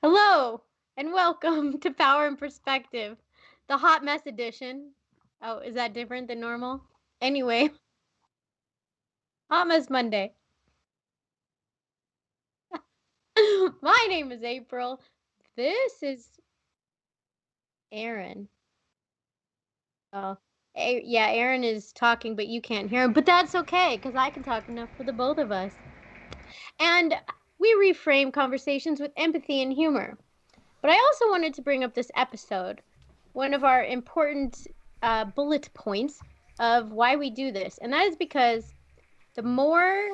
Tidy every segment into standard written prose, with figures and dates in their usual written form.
Hello and welcome to Power and Perspective, the hot mess edition. Oh, is that different than normal? Anyway, Hot Mess Monday. My name is April. This is Aaron. Oh, yeah, Aaron is talking, but you can't hear him. But that's okay, because I can talk enough for the both of us. And we reframe conversations with empathy and humor. But I also wanted to bring up this episode, one of our important bullet points of why we do this. And that is because the more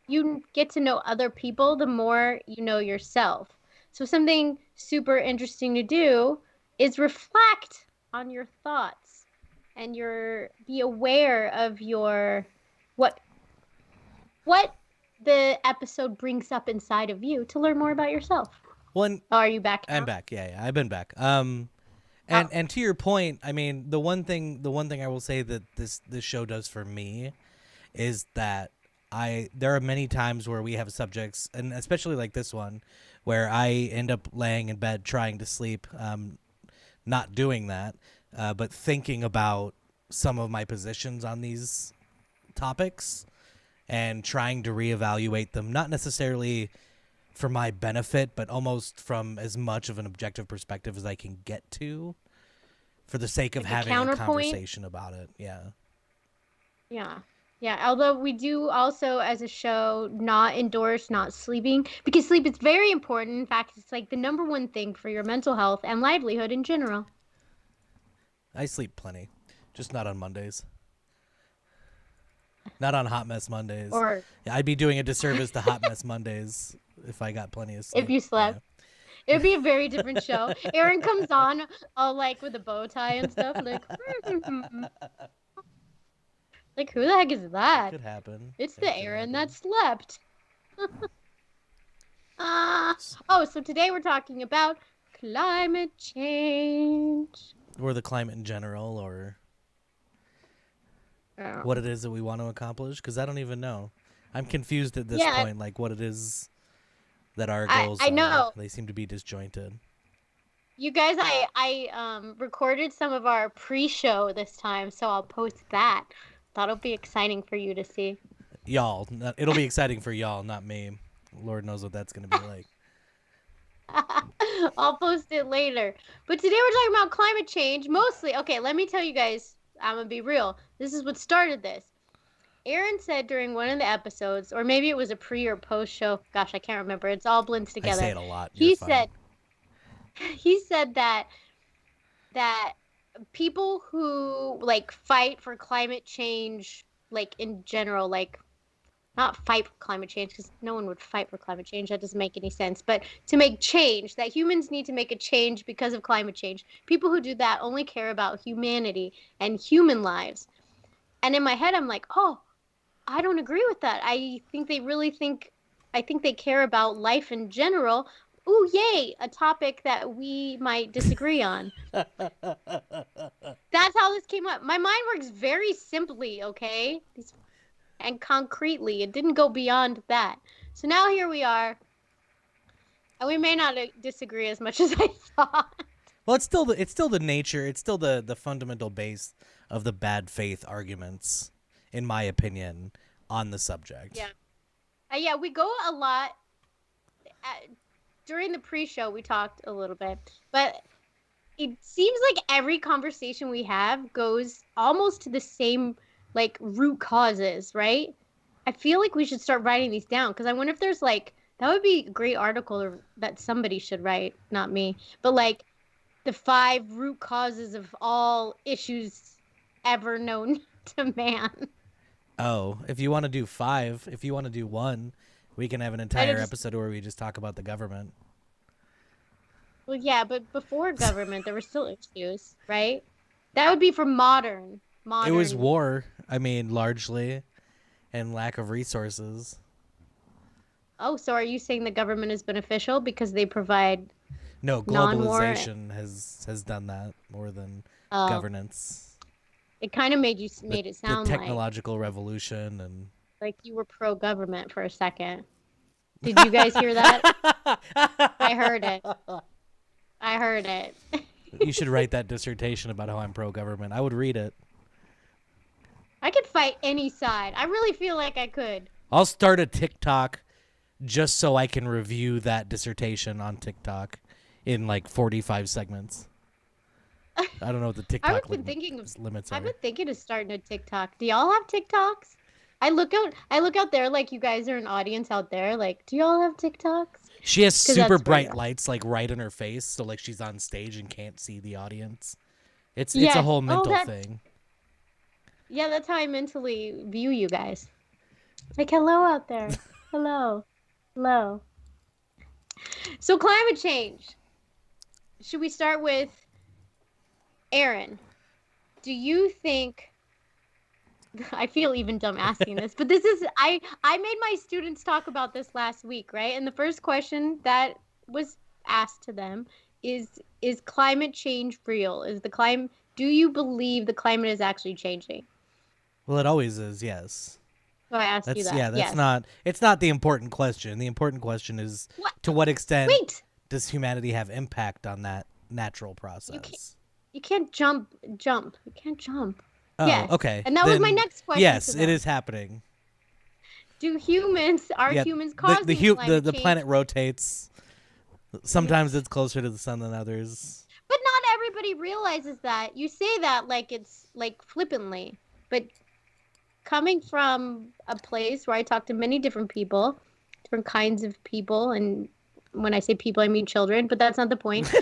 you get to know other people, the more you know yourself. So something super interesting to do is reflect on your thoughts and be aware of your what the episode brings up inside of you to learn more about yourself. Well, Oh, are you back now? I'm back. Yeah, I've been back. And to your point, I mean, the one thing I will say that this show does for me is that there are many times where we have subjects, and especially like this one, where I end up laying in bed trying to sleep, not doing that, but thinking about some of my positions on these topics and trying to reevaluate them, not necessarily for my benefit, but almost from as much of an objective perspective as I can get to, for the sake of having a conversation about it. Yeah. Although we do also, as a show, not endorse not sleeping, because sleep is very important. In fact, it's like the number one thing for your mental health and livelihood in general. I sleep plenty, just not on Mondays. Not on Hot Mess Mondays. Yeah, I'd be doing a disservice to Hot Mess Mondays if I got plenty of sleep. If you slept. Yeah. It would be a very different show. Aaron comes on all like with a bow tie and stuff, like, like, who the heck is that? Could happen. It's the Aaron that slept. So today we're talking about climate change. Or the climate in general, or Oh. what it is that we want to accomplish, because I don't even know. I'm confused at this Yeah. point, like what it is that our goals I know. are. They seem to be disjointed. You guys, I recorded some of our pre-show this time, so I'll post that. That'll be exciting for you to see. Y'all, it'll be exciting for y'all, not me. Lord knows what that's going to be like. I'll post it later. But today we're talking about climate change. Mostly, okay, let me tell you guys, I'm going to be real. This is what started this. Aaron said during one of the episodes, or maybe it was a pre or post show. Gosh, I can't remember. It's all blends together. I say it a lot. He said that people who like fight for climate change, like in general, like not fight for climate change, because no one would fight for climate change. That doesn't make any sense. But to make change, that humans need to make a change because of climate change. People who do that only care about humanity and human lives. And in my head, I'm like, oh, I don't agree with that. I think they care about life in general. Ooh, yay, a topic that we might disagree on. That's how this came up. My mind works very simply, okay? And concretely. It didn't go beyond that. So now here we are. And we may not disagree as much as I thought. Well, it's still the nature, it's still the fundamental base of the bad faith arguments, in my opinion, on the subject. Yeah. Yeah, we go a lot. During the pre-show, we talked a little bit, but it seems like every conversation we have goes almost to the same, like, root causes, right? I feel like we should start writing these down, because I wonder if there's, like, that would be a great article that somebody should write, not me, but, like, the 5 root causes of all issues ever known to man. Oh, if you want to do 5, if you want to do 1, we can have an entire episode where we just talk about the government. Well, yeah, but before government, there were still issues, right? That would be for modern. It was war, I mean, largely, and lack of resources. Oh, so are you saying the government is beneficial because they provide No, globalization has done that more than governance. It kind of made it sound the technological revolution and like you were pro-government for a second. Did you guys hear that? I heard it. You should write that dissertation about how I'm pro-government. I would read it. I could fight any side. I really feel like I could. I'll start a TikTok just so I can review that dissertation on TikTok in like 45 segments. I don't know what the TikTok limits are. I've been thinking of starting a TikTok. Do y'all have TikToks? I look out there like you guys are an audience out there. Like, do y'all have TikToks? She has super bright lights like right in her face, so like she's on stage and can't see the audience. It's a whole mental thing. Yeah, that's how I mentally view you guys. Like, hello out there. Hello. So climate change. Should we start with Aaron? Do you think... I feel even dumb asking this, but this is... I made my students talk about this last week, right? And the first question that was asked to them is climate change real? Do you believe the climate is actually changing? Well, it always is, yes. So I asked you that. Yeah, it's not the important question. The important question is to what extent does humanity have impact on that natural process? You can't jump. You can't jump. Oh, yes. Okay. And that was my next question. Yes, it is happening. Are humans causing climate change? The planet rotates. Sometimes it's closer to the sun than others. But not everybody realizes that. You say that like it's like flippantly, but coming from a place where I talk to many different people, different kinds of people, and when I say people, I mean children, but that's not the point.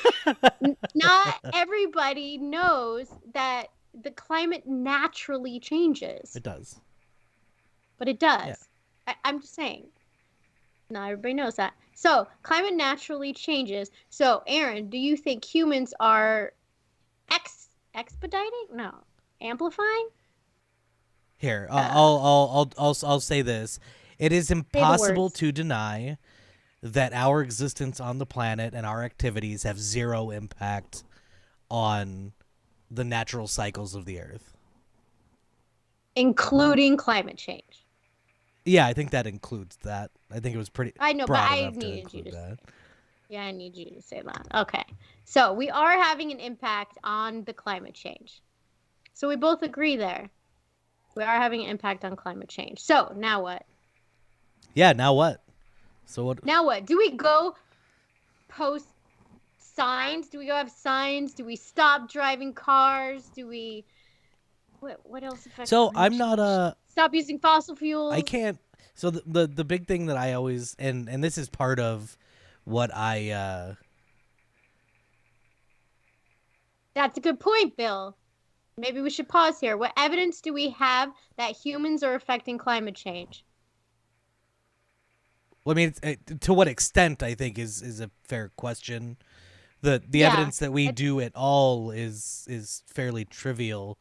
Not everybody knows that the climate naturally changes. It does. But it does. Yeah. I'm just saying. Not everybody knows that. So, climate naturally changes. So, Aaron, do you think humans are expediting? No. Amplifying? Here, I'll say this. It is impossible to deny that our existence on the planet and our activities have zero impact on the natural cycles of the Earth. Including climate change. Yeah, I think that includes that. I think it was pretty I know, but broad I enough to needed you include to. that. Yeah, I need you to say that. Okay. So we are having an impact on the climate change. So we both agree there. We are having an impact on climate change. So now what? Yeah, now what? So what? Now what? Do we go post signs? Do we go have signs? Do we stop driving cars? Do we what else affects So climate I'm not change? Stop using fossil fuels. I can't. So the big thing that I always and this is part of what I That's a good point, Bill. Maybe we should pause here. What evidence do we have that humans are affecting climate change? well, I mean, to what extent I think is a fair question. The Yeah, evidence that we do at all is fairly trivial.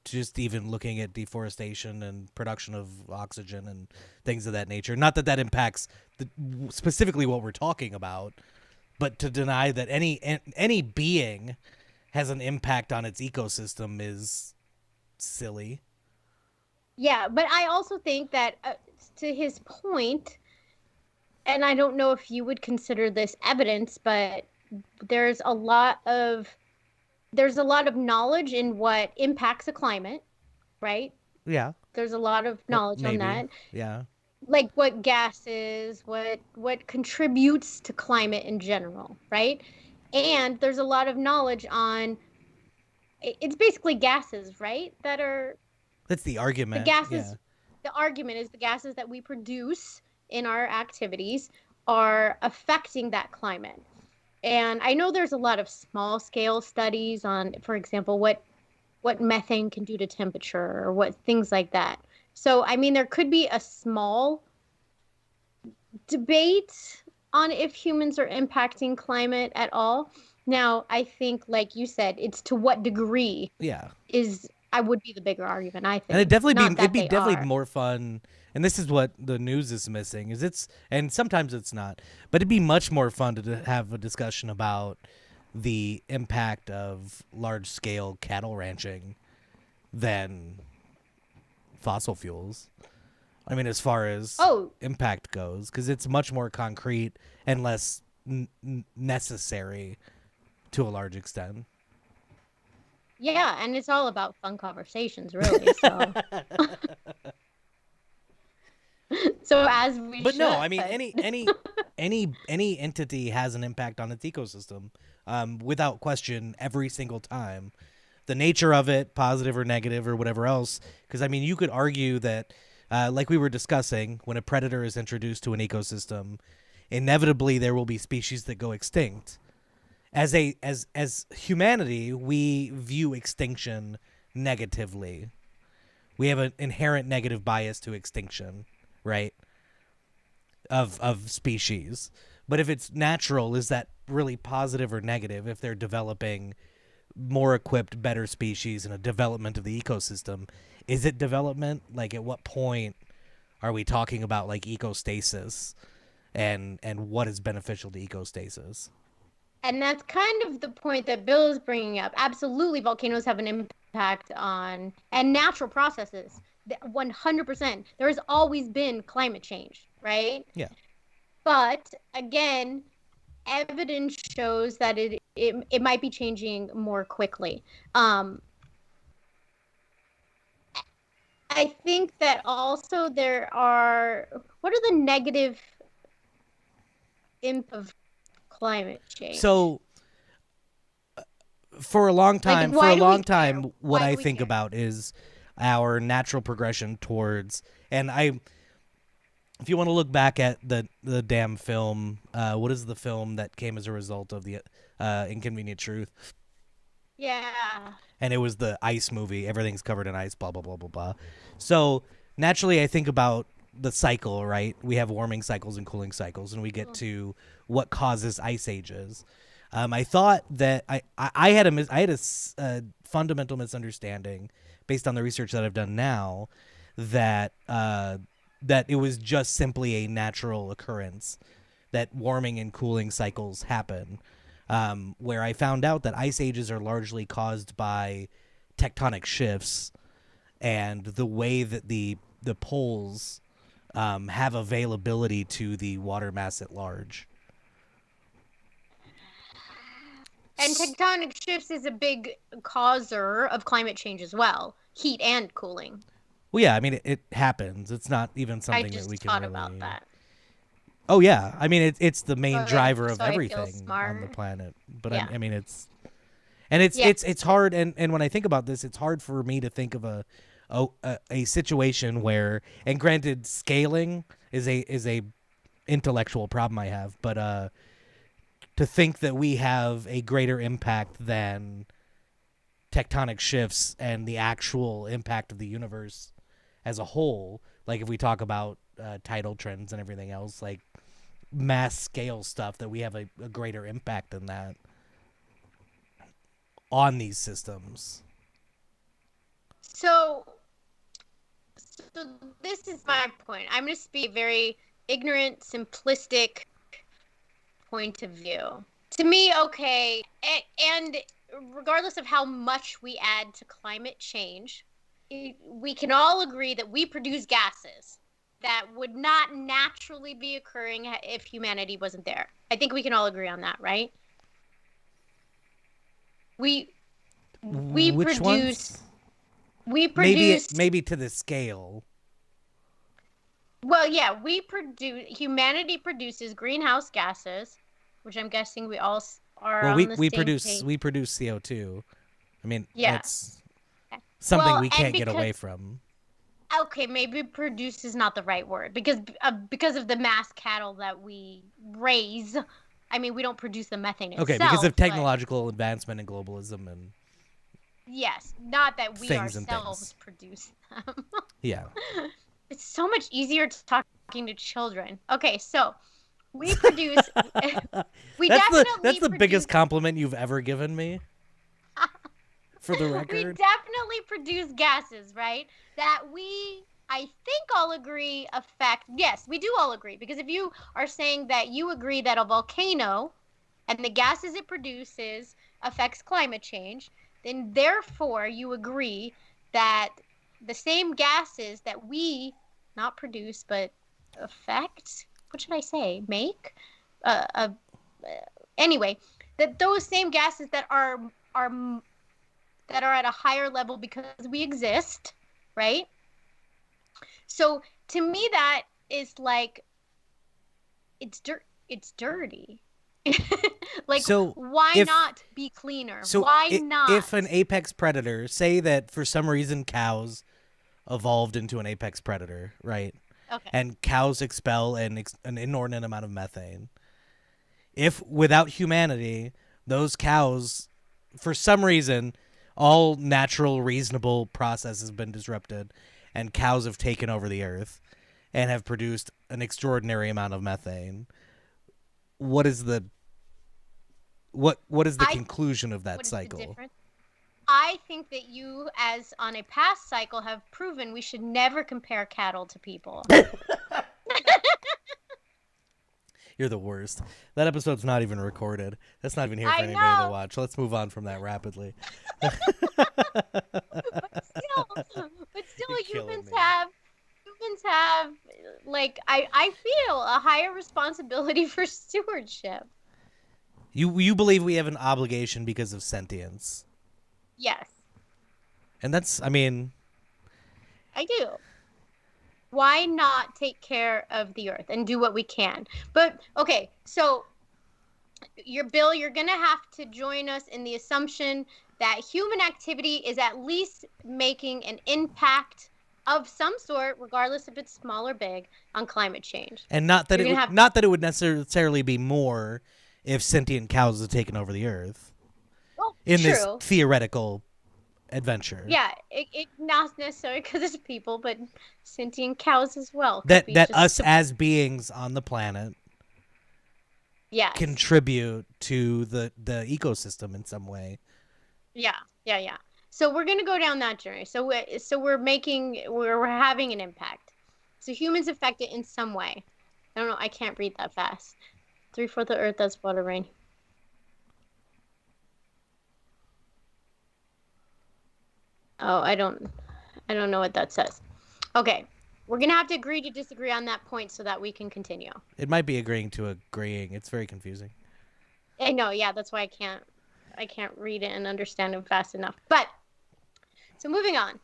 Just even looking at deforestation and production of oxygen and things of that nature. Not that that impacts specifically what we're talking about, but to deny that any being has an impact on its ecosystem is silly. Yeah, but I also think that to his point, and I don't know if you would consider this evidence, but there's a lot of knowledge in what impacts the climate, right? Yeah. There's a lot of knowledge on that. Yeah. Like what gases, what contributes to climate in general, right? And there's a lot of knowledge on it's basically gases, right? That are That's the the argument. gases. Yeah. The argument is the gases that we produce in our activities are affecting that climate. And I know there's a lot of small scale studies on, for example, what methane can do to temperature or what things like that. So, I mean, there could be a small debate on if humans are impacting climate at all. Now, I think, like you said, it's to what degree Yeah. I would be the bigger argument, I think. And Not that it'd be they definitely are. more fun. And this is what the news is missing is and sometimes it's not, but it'd be much more fun to have a discussion about the impact of large scale cattle ranching than fossil fuels. I mean, as far as Oh, impact goes, because it's much more concrete and less necessary to a large extent. yeah, and it's all about fun conversations, really. So, so as we But should. no, I mean any entity has an impact on its ecosystem, without question, every single time. The nature of it, positive or negative or whatever else, because I mean you could argue that, like we were discussing, when a predator is introduced to an ecosystem, inevitably there will be species that go extinct. As humanity, we view extinction negatively. We have an inherent negative bias to extinction, right? Of species. But if it's natural, is that really positive or negative if they're developing more equipped, better species and a development of the ecosystem? Is it development? Like, at what point are we talking about like ecostasis and what is beneficial to ecostasis? And that's kind of the point that Bill is bringing up. Absolutely, volcanoes have an impact on and natural processes. 100%. There has always been climate change, right? Yeah. But again, evidence shows that it might be changing more quickly. I think that also there are what are the negative impact of climate change? So for a long time, what Why I do we think care? about is our natural progression towards, and if you want to look back at the damn film, what is the film that came as a result of the Inconvenient Truth? Yeah. And it was the ice movie. Everything's covered in ice, blah, blah, blah, blah, blah. So naturally, I think about the cycle, right? We have warming cycles and cooling cycles, and we get to what causes ice ages. I thought that I had a fundamental misunderstanding based on the research that I've done now that that it was just simply a natural occurrence that warming and cooling cycles happen. Where I found out that ice ages are largely caused by tectonic shifts and the way that the poles have availability to the water mass at large. And tectonic shifts is a big causer of climate change as well, heat and cooling. Well, yeah, I mean, it happens. It's not even something that we can really... I just thought about that. Oh, yeah. I mean, it's the main driver of so everything on the planet. But yeah. I mean, it's... And it's hard, and when I think about this, it's hard for me to think of a situation where, and granted, scaling is a intellectual problem I have, but to think that we have a greater impact than tectonic shifts and the actual impact of the universe as a whole, like if we talk about tidal trends and everything else, like mass scale stuff, that we have a greater impact than that on these systems. So this is my point. I'm going to speak very ignorant, simplistic point of view. To me, okay, and regardless of how much we add to climate change, we can all agree that we produce gases that would not naturally be occurring if humanity wasn't there. I think we can all agree on that, right? We Which produce ones? we produce maybe to the scale. Well, yeah, humanity produces greenhouse gases, which I'm guessing we all are on the same page. We produce CO2. I mean, yeah. That's something we can't get away from. Okay, maybe produce is not the right word because of the mass cattle that we raise. I mean, we don't produce the methane itself. Okay, because of technological advancement and globalism and... Yes, not that we ourselves produce them. Yeah. It's so much easier talking to children. Okay, so we produce... That's the biggest compliment you've ever given me. For the record. We definitely produce gases, right? That I think all agree affect... Yes, we do all agree. Because if you are saying that you agree that a volcano and the gases it produces affects climate change, then therefore you agree that the same gases that we not produce but affect... What should I say? Make? Anyway, that those same gases that are at a higher level because we exist, right? So to me, that is like, it's dirty. Like, so why not be cleaner? So why not? If an apex predator, say that for some reason cows evolved into an apex predator, right? Okay. And cows expel an inordinate amount of methane. If without humanity, those cows, for some reason, all natural, reasonable process has been disrupted, and cows have taken over the earth and have produced an extraordinary amount of methane. What is the conclusion of that cycle? I think that you, as on a past cycle, have proven we should never compare cattle to people. You're the worst. That episode's not even recorded. That's not even here for anybody to watch. Let's move on from that rapidly. But still, humans have, like, I feel a higher responsibility for stewardship. You believe we have an obligation because of sentience? Yes. And that's, I mean... I do. Why not take care of the earth and do what we can? But, okay, so, Bill, you're going to have to join us in the assumption that human activity is at least making an impact of some sort, regardless if it's small or big, on climate change. And not that it would necessarily be more if sentient cows had taken over the earth. Well, in true. This theoretical adventure. Yeah, it not necessarily because it's people, but sentient cows as well. That us as beings on the planet contribute to the ecosystem in some way. Yeah. So we're going to go down that journey. So we're having an impact. So humans affect it in some way. I don't know. I can't read that fast. 3/4 of the Earth has water, rain. Oh, I don't know what that says. Okay. We're going to have to agree to disagree on that point so that we can continue. It might be agreeing to agreeing. It's very confusing. I know, yeah, that's why I can't read it and understand it fast enough. But so moving on.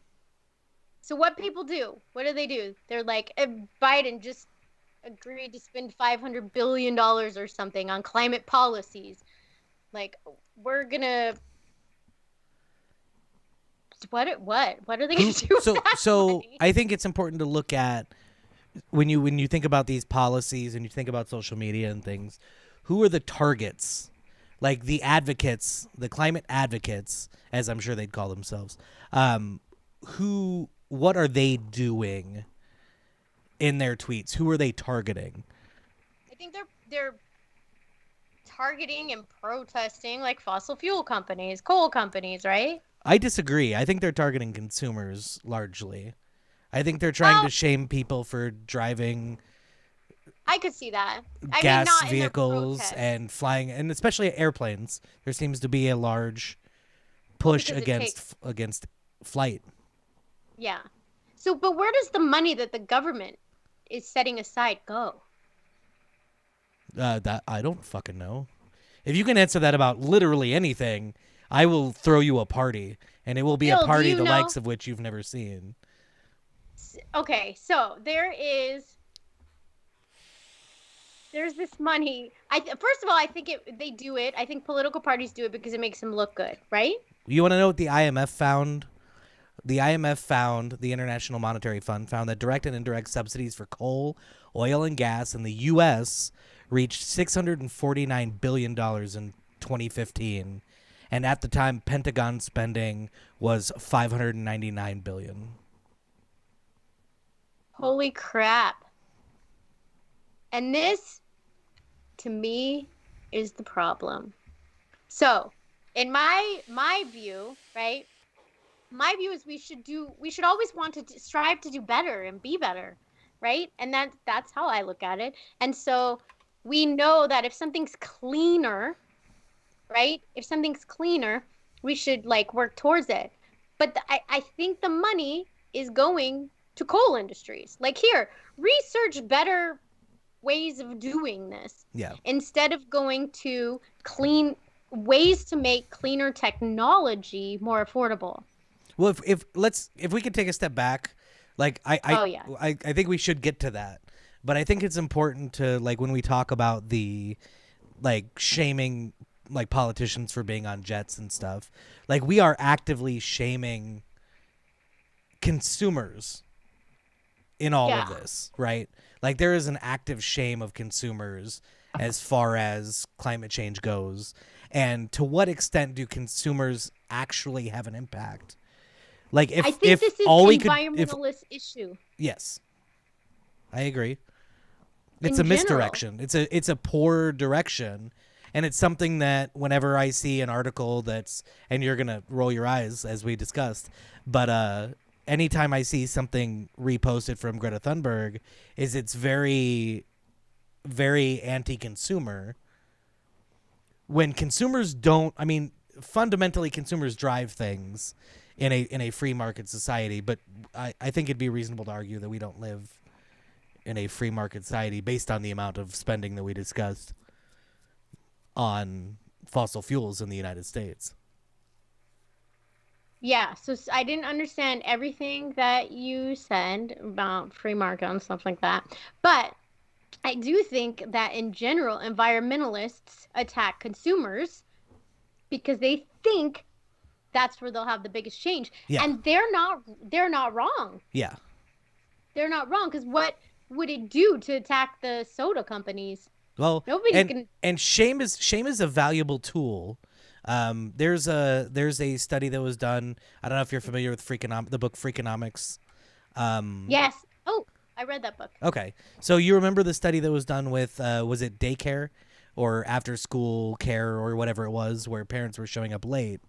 So what people do? What do? They're like, Biden just agreed to spend $500 billion or something on climate policies. Like, we're gonna what are they gonna do? So I think it's important to look at when you think about these policies and you think about social media and things, who are the targets? Like the advocates, the climate advocates, as I'm sure they'd call themselves. What are they doing in their tweets? Who are they targeting? I think they're targeting and protesting like fossil fuel companies, coal companies, right? I disagree. I think they're targeting consumers largely. I think they're trying to shame people for driving I could see that. gas vehicles and flying, and especially airplanes. There seems to be a large push against flight. Yeah. So, but where does the money that the government is setting aside go? That I don't fucking know. If you can answer that about literally anything, I will throw you a party, and it will be a party the likes of which you've never seen. Okay, so there's this money. First of all, I think they do it. I think political parties do it because it makes them look good, right? You want to know what the IMF found? The IMF the International Monetary Fund found that direct and indirect subsidies for coal, oil, and gas in the U.S. reached $649 billion in 2015. And at the time, Pentagon spending was $599 billion. Holy crap. And this, to me, is the problem. So, in my view, right? My view is we should always want to strive to do better and be better, right? And that's how I look at it. And so we know that if something's cleaner, right? If something's cleaner, we should like work towards it. But I think the money is going to coal industries. Like here, research better ways of doing this. Yeah. Instead of going to ways to make cleaner technology more affordable. Well, if we could take a step back, like I think we should get to that. But I think it's important to, like, when we talk about the like shaming like politicians for being on jets and stuff, like we are actively shaming consumers in all of this, right? Like there is an active shame of consumers as far as climate change goes. And to what extent do consumers actually have an impact? Like if I think this is all an we could, environmentalist issue. Yes, I agree. It's a misdirection. It's a poor direction, and it's something that whenever I see an article and you're gonna roll your eyes as we discussed, but anytime I see something reposted from Greta Thunberg, it's very, very anti-consumer. When consumers don't, I mean, fundamentally consumers drive things in a free market society, but I think it'd be reasonable to argue that we don't live in a free market society based on the amount of spending that we discussed on fossil fuels in the United States. Yeah, so I didn't understand everything that you said about free market and stuff like that. But I do think that in general, environmentalists attack consumers because they think that's where they'll have the biggest change. Yeah. And they're not wrong. Yeah. They're not wrong, because what would it do to attack the soda companies? Well, Nobody and shame is a valuable tool. There's a study that was done. I don't know if you're familiar with the book Freakonomics. Yes. Oh, I read that book. Okay, so you remember the study that was done with was it daycare or after school care or whatever it was, where parents were showing up late,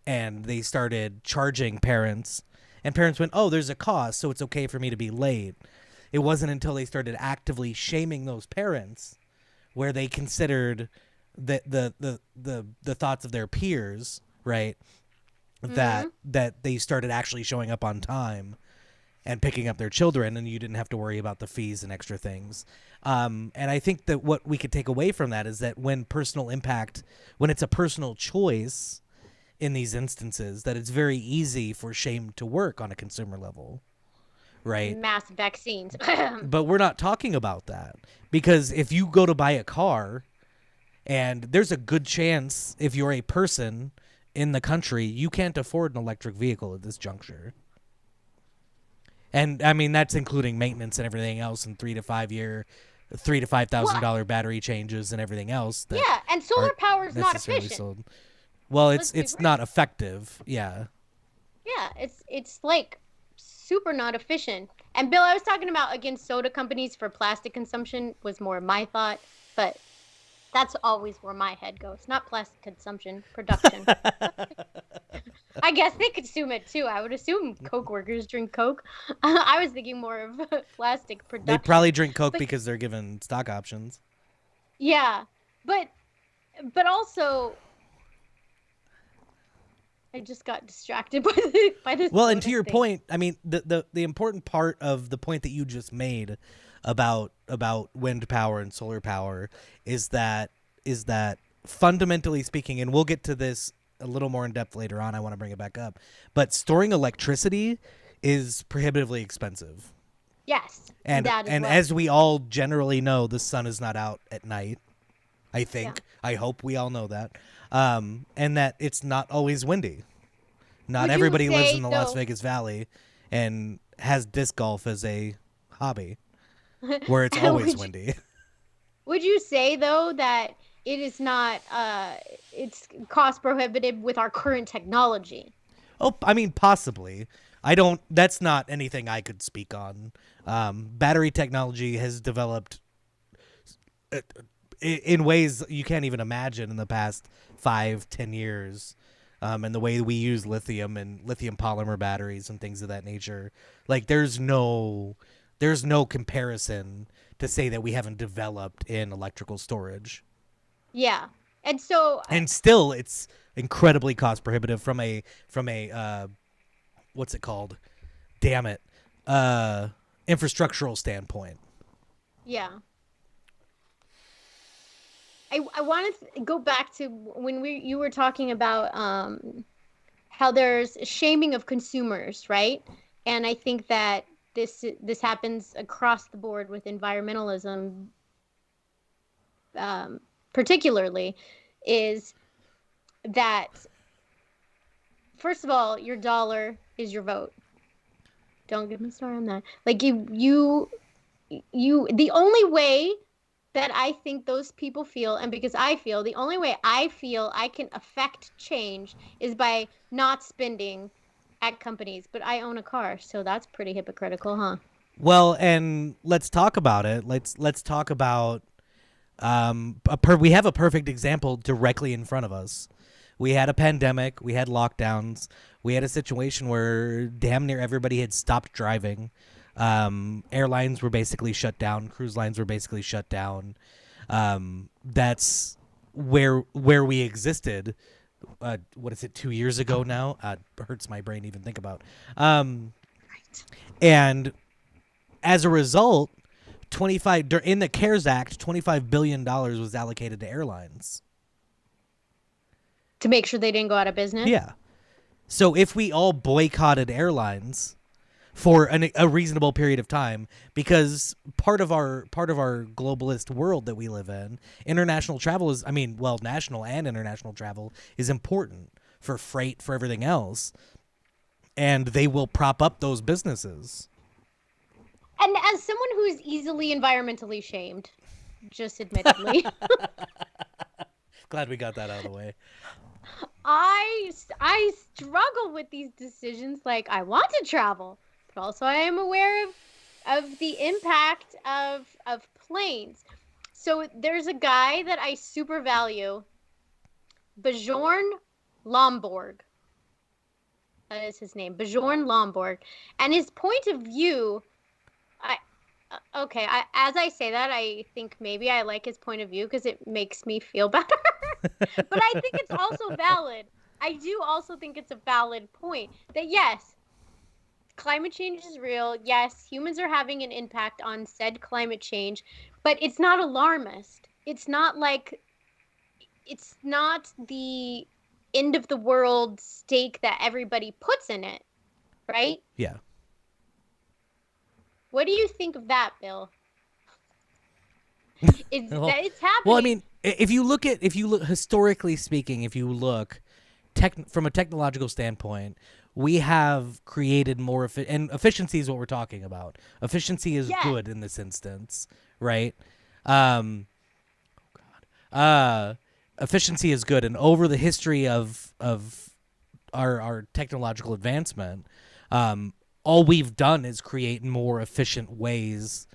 and they started charging parents, and parents went, "Oh, there's a cost, so it's okay for me to be late." It wasn't until they started actively shaming those parents where they considered the thoughts of their peers, right? That they started actually showing up on time and picking up their children, and you didn't have to worry about the fees and extra things. And I think that what we could take away from that is that when it's a personal choice in these instances, that it's very easy for shame to work on a consumer level, right? Mass vaccines. But we're not talking about that, because if you go to buy a car, and there's a good chance if you're a person in the country, you can't afford an electric vehicle at this juncture. And I mean, that's including maintenance and everything else, and $3,000 to $5,000 battery changes and everything else. Yeah, and solar power is not efficient. Sold. Well, it's not effective. Yeah. Yeah, it's like super not efficient. And Bill, I was talking about against soda companies for plastic consumption was more my thought, but that's always where my head goes. Not plastic consumption, production. I guess they consume it too. I would assume Coke workers drink Coke. I was thinking more of plastic production. They probably drink Coke because they're given stock options. Yeah, but also, I just got distracted by this. Well, and to your point, I mean, the important part of the point that you just made about wind power and solar power is that fundamentally speaking, and we'll get to this a little more in depth later on. I want to bring it back up, but storing electricity is prohibitively expensive. Yes, and as we all generally know, the sun is not out at night. I think. Yeah. I hope we all know that. And that it's not always windy. Not everybody lives in the Las Vegas Valley and has disc golf as a hobby where it's always windy. Would you say, though, that it is not it's cost prohibitive with our current technology? Oh, I mean, possibly. That's not anything I could speak on. Battery technology has developed in ways you can't even imagine in the past 5-10 years. And the way we use lithium and lithium polymer batteries and things of that nature, like there's no comparison to say that we haven't developed in electrical storage. Yeah. And so still it's incredibly cost prohibitive from a what's it called? Damn it. Infrastructural standpoint. Yeah. I want to go back to when you were talking about how there's shaming of consumers, right? And I think that this happens across the board with environmentalism, particularly, is that first of all, your dollar is your vote. Don't get me started on that. Like you the only way that I think those people feel, and because I feel, the only way I feel I can affect change is by not spending at companies. But I own a car, so that's pretty hypocritical, huh? Well, and let's talk about it. Let's talk about we have a perfect example directly in front of us. We had a pandemic, we had lockdowns, we had a situation where damn near everybody had stopped driving. Airlines were basically shut down. Cruise lines were basically shut down. That's where we existed. What is it? 2 years ago now. Hurts my brain to even think about. Right. And as a result, in the CARES Act, $25 billion was allocated to airlines to make sure they didn't go out of business. Yeah. So if we all boycotted airlines for a reasonable period of time, because part of our globalist world that we live in, international travel is, national and international travel is important for freight, for everything else, and they will prop up those businesses. And as someone who's easily environmentally shamed, just admittedly, glad we got that out of the way. I struggle with these decisions. Like, I want to travel, but also I am aware of the impact of planes. So there's a guy that I super value, Bjorn Lomborg. That is his name, Bjorn Lomborg. And his point of view, Okay, as I say that, I think maybe I like his point of view because it makes me feel better. But I think it's also valid. I do also think it's a valid point that yes, climate change is real. Yes, humans are having an impact on said climate change, but it's not alarmist. It's not the end of the world stake that everybody puts in it, right? Yeah. What do you think of that, Bill? It's Well, that it's well, I happening. mean, if you look historically speaking, if you look from a technological standpoint, we have created more and efficiency is what we're talking about. Efficiency is Yes. good in this instance, right? Um, Efficiency is good, and over the history of our technological advancement, all we've done is create more efficient ways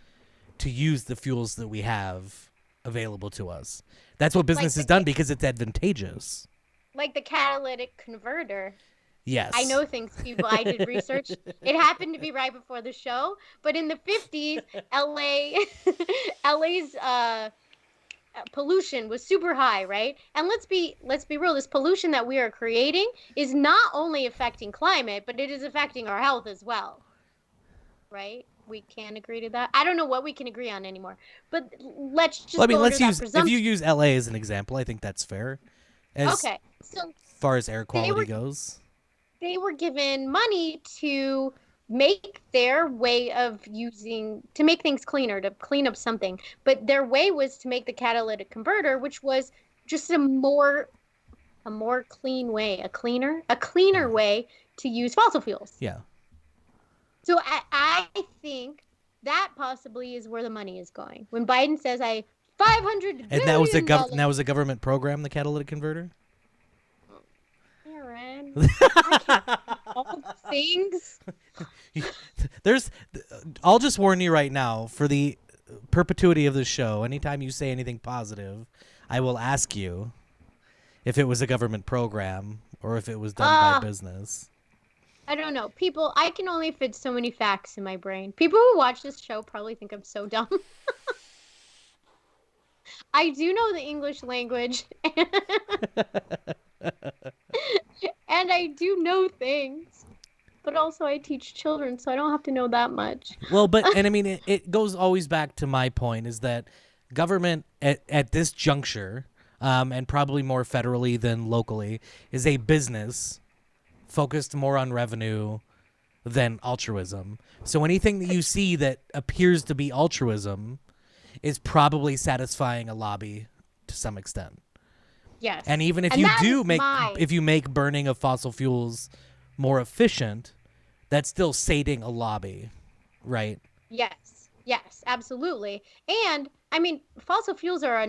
to use the fuels that we have available to us. That's what business has done because it's advantageous. Like the catalytic converter. Yes. I know things, people. I did research. It happened to be right before the show, but in the 50s, LA's pollution was super high, right? And let's be real, this pollution that we are creating is not only affecting climate, but it is affecting our health as well. Right? We can agree to that. I don't know what we can agree on anymore. But let's just go under that presumption. If you use LA as an example, I think that's fair. Okay. So far as air quality goes, they were given money to make their way of to make things cleaner, to clean up something. But their way was to make the catalytic converter, which was just a more clean way, a cleaner way to use fossil fuels. Yeah. So I think that possibly is where the money is going. When Biden says $500 billion. And that was a government program, the catalytic converter? Aaron, all things. I'll just warn you right now, for the perpetuity of the show, anytime you say anything positive, I will ask you if it was a government program or if it was done by business. I don't know. People, I can only fit so many facts in my brain. People who watch this show probably think I'm so dumb. I do know the English language. And I do know things. But also I teach children, so I don't have to know that much. Well, and I mean, it goes always back to my point, is that government at this juncture, and probably more federally than locally, is a business focused more on revenue than altruism. So anything that you see that appears to be altruism is probably satisfying a lobby to some extent. Yes. And even if if you make burning of fossil fuels more efficient, that's still sating a lobby, right? Yes. Yes, absolutely. And I mean, fossil fuels are I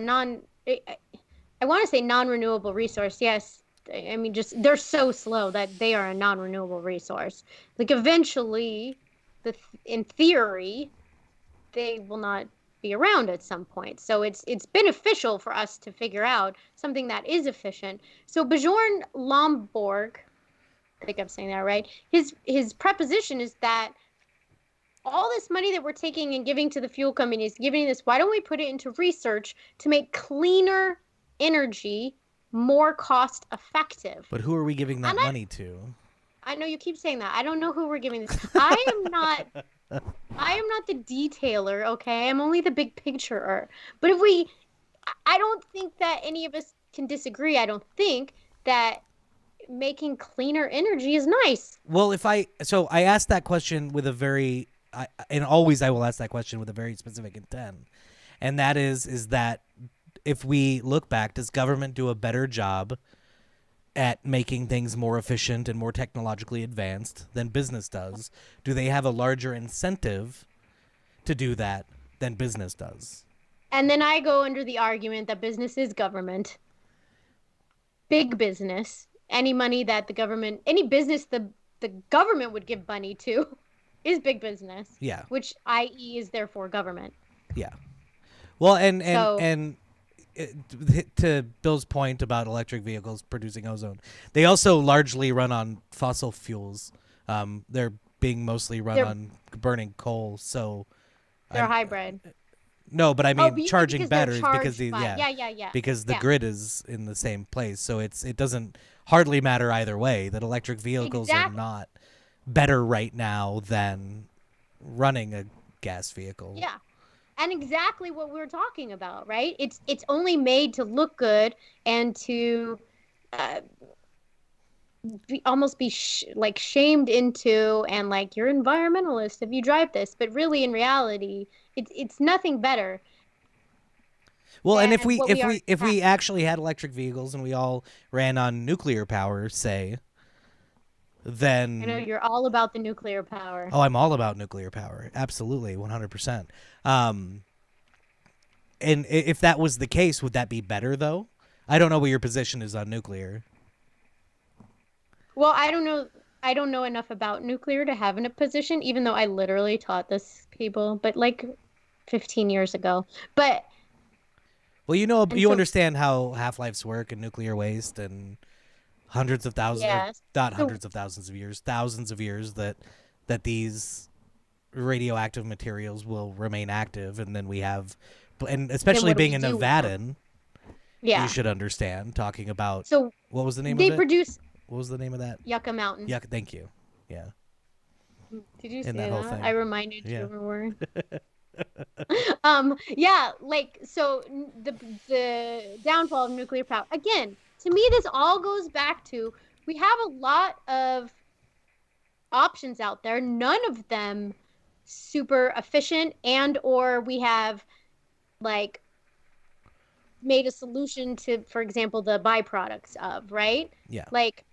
want to say non-renewable resource. Yes. I mean, just they're so slow that they are a non-renewable resource. Like eventually, in theory, they will not be around at some point. So it's beneficial for us to figure out something that is efficient. So Bjorn Lomborg, I think I'm saying that right. His preposition is that all this money that we're taking and giving to the fuel companies, why don't we put it into research to make cleaner energy more cost effective? But who are we giving that money to? I know you keep saying that. I don't know who we're giving this. I am not the detailer, okay? I'm only the big picturer. But I don't think that any of us can disagree. I don't think that making cleaner energy is nice. Well, I asked that question with and always I will ask that question with a very specific intent. And that is that if we look back, does government do a better job at making things more efficient and more technologically advanced than business does? Do they have a larger incentive to do that than business does? And then I go under the argument that business is government. Big business. Any money that any business the government would give money to is big business. Yeah. Which, i.e., is therefore government. Yeah. Well, and to Bill's point about electric vehicles producing ozone, they also largely run on fossil fuels. They're being mostly run on burning coal. So, They're hybrid. No, but I Oh, mean but you mean charging because they're better is because charged by. Yeah. because the Yeah. grid is in the same place, so it doesn't hardly matter either way. That electric vehicles are Exactly. not better right now than running a gas vehicle. Yeah. And exactly what we're talking about, right? It's only made to look good and to uh, almost be like shamed into, and like, you're environmentalist if you drive this, but really in reality it's nothing better Well, and than what we already if have. we actually had electric vehicles and we all ran on nuclear power, say, I know then you're all about the nuclear power. oh, I'm all about nuclear power. Absolutely, 100%. And if that was the case, would that be better though? I don't know what your position is on nuclear. Well, I don't know enough about nuclear to have a position, even though I literally taught this people, but like 15 years ago. But Well, you know, and you so understand how half-lives work and nuclear waste and hundreds of thousands, or yes. not So hundreds of thousands of years that these radioactive materials will remain active, and then we have, and then especially what do being we a do with them? Nevadan, you Yeah. should understand talking about So what was the name they of it? produce What was the name of that? Yucca Mountain. Yeah, thank you. Yeah, Did you in say that whole that? thing. I reminded you Yeah. of a word. Yeah, like, so the downfall of nuclear power. Again, to me this all goes back to, we have a lot of options out there, none of them super efficient, and or we have like made a solution to, for example, the byproducts of, right? Yeah. Like,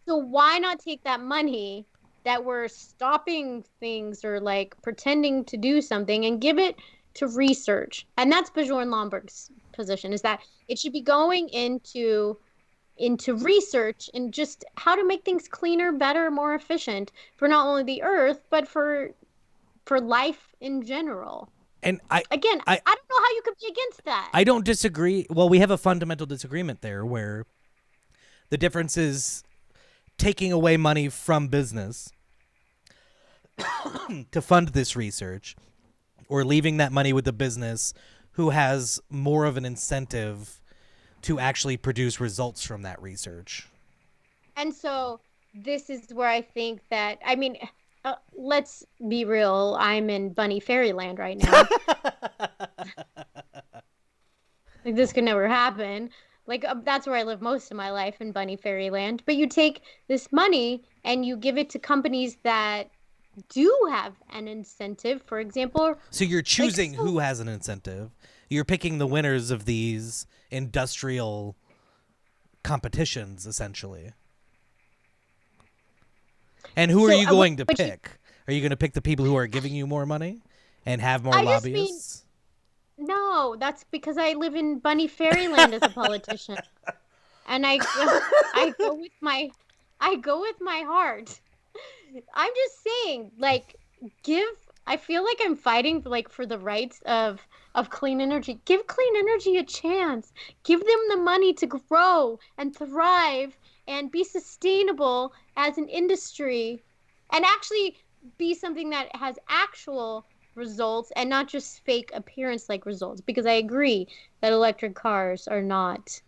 so why not take that money that we're stopping things or like pretending to do something and give it to research? And that's Bjorn Lomborg's position, is that it should be going into research and just how to make things cleaner, better, more efficient for not only the earth, but for life in general. And Again, I don't know how you could be against that. I don't disagree. Well, we have a fundamental disagreement there where the difference is taking away money from business to fund this research, or leaving that money with the business who has more of an incentive to actually produce results from that research. And so this is where I think that, I mean, let's be real. I'm in Bunny Fairyland right now. Like, this could never happen. Like, that's where I live most of my life, in Bunny Fairyland. But you take this money and you give it to companies that do have an incentive, for example. So you're choosing so- who has an incentive. You're picking the winners of these industrial competitions, essentially. And who are So, you going to but you- pick? Are you going to pick the people who are giving you more money and have more I just mean- lobbyists? No, that's because I live in Bunny Fairyland as a politician. And I go with my heart. I'm just saying, like, I feel like I'm fighting for the rights of clean energy. Give clean energy a chance. Give them the money to grow and thrive and be sustainable as an industry, and actually be something that has actual results and not just fake appearance like results. Because I agree that electric cars are not